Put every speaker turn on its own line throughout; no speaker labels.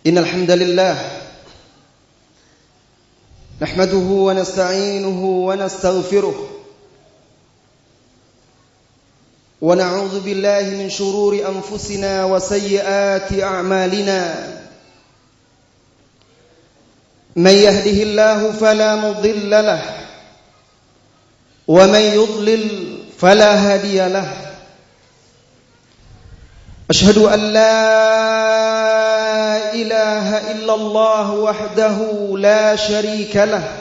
إن الحمد لله نحمده ونستعينه ونستغفره ونعوذ بالله من شرور أنفسنا وسيئات أعمالنا من يهده الله فلا مضل له ومن يضلل فلا هادي له أشهد أن لا إله إلا الله وحده لا شريك له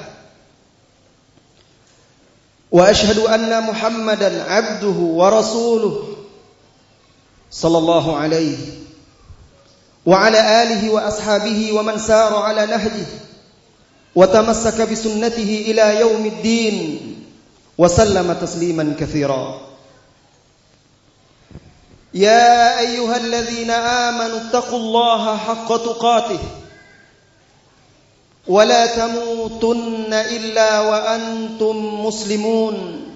وأشهد أن محمدا عبده ورسوله صلى الله عليه وعلى آله وأصحابه ومن سار على نهجه وتمسك بسنته إلى يوم الدين وسلم تسليما كثيرا يا أيها الذين آمنوا اتقوا الله حق تقاته ولا تموتن إلا وأنتم مسلمون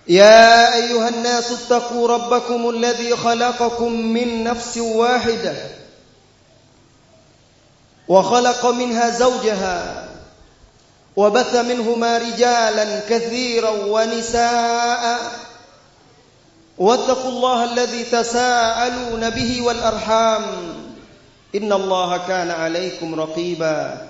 يا أيها الناس اتقوا ربكم الذي خلقكم من نفس واحدة وخلق منها زوجها وبث منهما رجالا كثيرا ونساء واتقوا الله الذي تساءلون به والأرحام إن الله كان عليكم رقيبا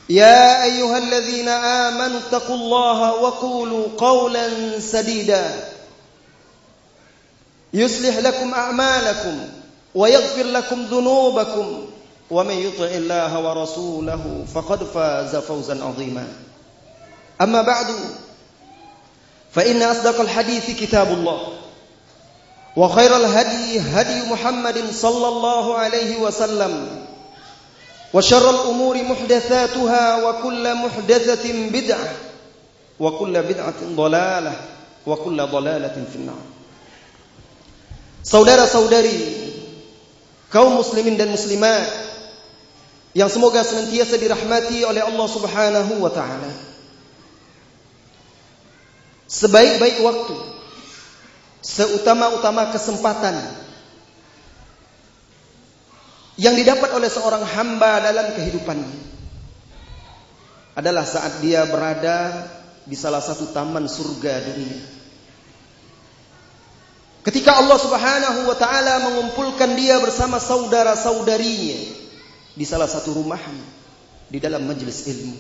يا أيها الذين آمنوا اتقوا الله وقولوا قولا سديدا يصلح لكم أعمالكم ويغفر لكم ذنوبكم ومن يطع الله ورسوله فقد فاز فوزا عظيما أما بعد فإن أصدق الحديث كتاب الله وخير الهدي هدي محمد صلى الله عليه وسلم وشر الأمور محدثاتها وكل محدثة بدعة وكل بدعة ضلالة وكل ضلالة في النار. Saudara-saudari kaum muslimin dan muslimat yang semoga senantiasa dirahmati oleh Allah Subhanahu wa taala. Sebaik-baik waktu, seutama-utama kesempatan yang didapat oleh seorang hamba dalam kehidupannya adalah saat dia berada di salah satu taman surga dunia. Ketika Allah Subhanahu wa taala mengumpulkan dia bersama saudara-saudarinya di salah satu rumahnya di dalam majelis ilmu.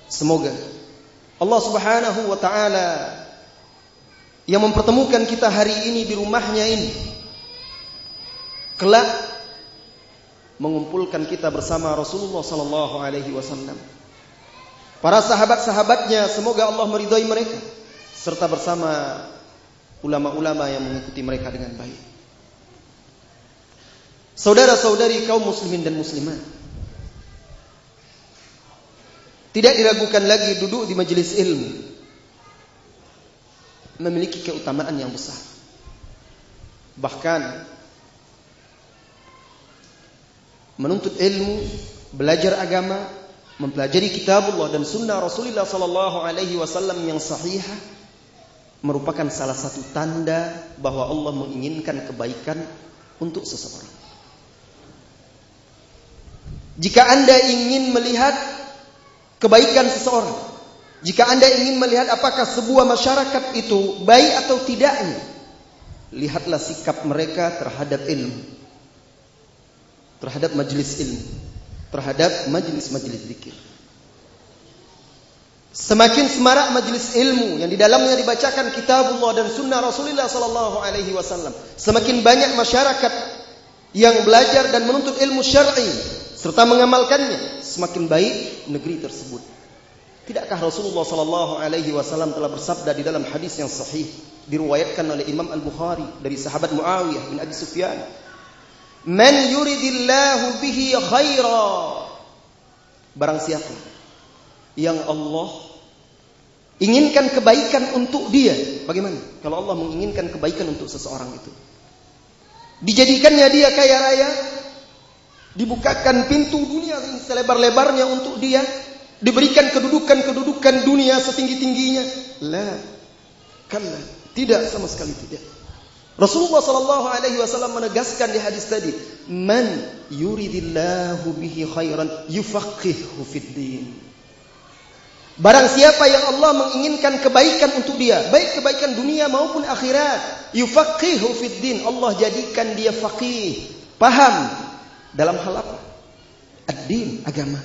Semoga Allah Subhanahu wa taala yang mempertemukan kita hari ini di rumahnya ini kelak mengumpulkan kita bersama Rasulullah sallallahu alaihi wasallam. Para sahabat-sahabatnya, semoga Allah meridhai mereka serta bersama ulama-ulama yang mengikuti mereka dengan baik. Saudara-saudari kaum muslimin dan muslimat, tidak diragukan lagi duduk di majelis ilmu memiliki keutamaan yang besar. Bahkan menuntut ilmu, belajar agama, mempelajari kitabullah dan sunnah Rasulullah sallallahu alaihi wasallam yang sahihah merupakan salah satu tanda bahwa Allah menginginkan kebaikan untuk seseorang. Jika Anda ingin melihat kebaikan seseorang, jika Anda ingin melihat apakah sebuah masyarakat itu baik atau tidaknya, lihatlah sikap mereka terhadap ilmu, terhadap majelis ilmu, terhadap majelis-majelis zikir. Semakin semarak majelis ilmu yang di dalamnya dibacakan kitabullah dan sunnah Rasulullah sallallahu alaihi wasallam, semakin banyak masyarakat yang belajar dan menuntut ilmu syar'i serta mengamalkannya, semakin baik negeri tersebut. Tidakkah Rasulullah sallallahu alaihi wasallam telah bersabda di dalam hadis yang sahih diriwayatkan oleh Imam Al-Bukhari dari sahabat Muawiyah bin Abi Sufyan, "Man yuridillahu bihi khaira." Barang siapa yang Allah inginkan kebaikan untuk dia. Bagaimana kalau Allah menginginkan kebaikan untuk seseorang itu? Dijadikannya dia kaya raya, dibukakan pintu dunia selebar-lebarnya untuk dia, diberikan kedudukan dunia setinggi-tingginya. La, kalla, tidak, sama sekali tidak. Rasulullah sallallahu alaihi wasallam menegaskan di hadis tadi, "Man yuridillahu bihi khairan yufaqihuhu fid din." Barang siapa yang Allah menginginkan kebaikan untuk dia, baik kebaikan dunia maupun akhirat, yufaqihuhu fid din, Allah jadikan dia faqih, paham dalam hal apa? Ad-din, agama.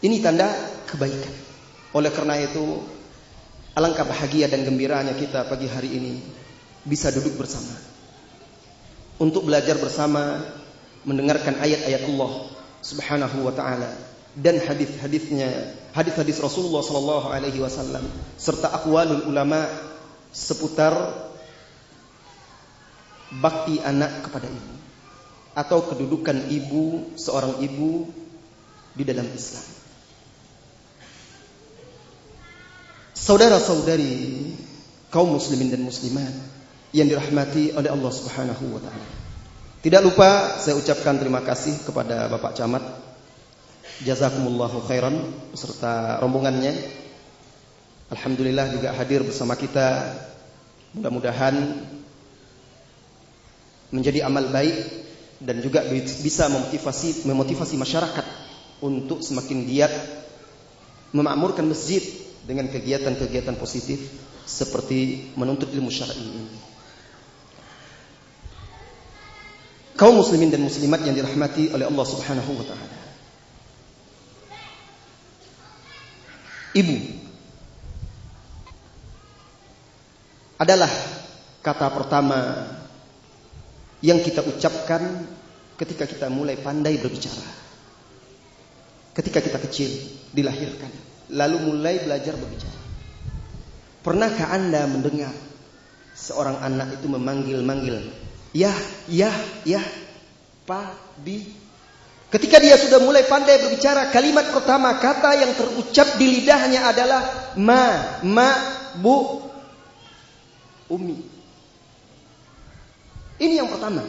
Ini tanda kebaikan. Oleh karena itu, alangkah bahagia dan gembiranya kita pagi hari ini bisa duduk bersama untuk belajar bersama, mendengarkan ayat-ayat Allah Subhanahu wa taala dan hadis-hadis Rasulullah sallallahu alaihi wasallam serta aqwalul ulama seputar bakti anak kepada ibu atau kedudukan seorang ibu di dalam Islam. Saudara-saudari kaum muslimin dan muslimat yang dirahmati oleh Allah Subhanahu wa taala. Tidak lupa saya ucapkan terima kasih kepada Bapak Camat, jazakumullahu khairan, beserta rombongannya. Alhamdulillah juga hadir bersama kita. Mudah-mudahan menjadi amal baik dan juga bisa memotivasi masyarakat untuk semakin giat memakmurkan masjid dengan kegiatan-kegiatan positif seperti menuntut ilmu syar'i ini. Kaum muslimin dan muslimat yang dirahmati oleh Allah Subhanahu wa taala. Ibu adalah kata pertama yang kita ucapkan ketika kita mulai pandai berbicara. Ketika kita kecil, dilahirkan, lalu mulai belajar berbicara. Pernahkah Anda mendengar seorang anak itu memanggil-manggil, "Yah, yah, yah, Pa, Bi"? Ketika dia sudah mulai pandai berbicara, kalimat pertama, kata yang terucap di lidahnya adalah ma, bu, umi. Ini yang pertama,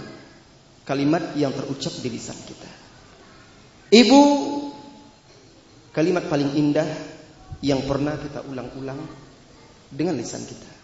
kalimat yang terucap di lisan kita. Ibu, kalimat paling indah yang pernah kita ulang-ulang dengan lisan kita.